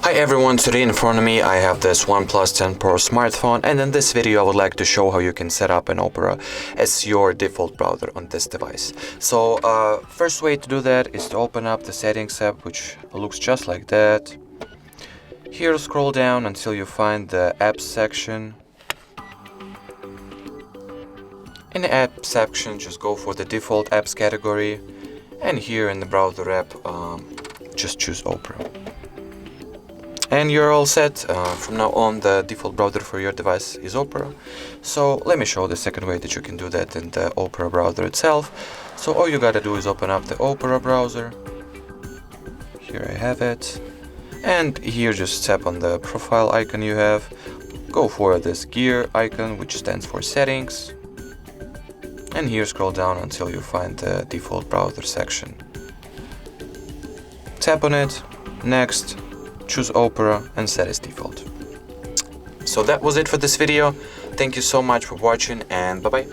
Hi everyone, today in front of me I have this OnePlus 10 Pro smartphone, and in this video I would like to show how you can set up an Opera as your default browser on this device. So first way to do that is to open up the settings app, which looks just like that. Here scroll down until you find the apps section. In the app section just go for the default apps category, and here in the browser app just choose Opera. And you're all set. From now on the default browser for your device is Opera. So let me show the second way that you can do that in the Opera browser itself. So all you gotta do is open up the Opera browser. Here I have it. And here just tap on the profile icon you have. Go for this gear icon, which stands for settings. And here scroll down until you find the default browser section. Tap on it, next, choose Opera and set as default. So that was it for this video. Thank you so much for watching, and bye bye.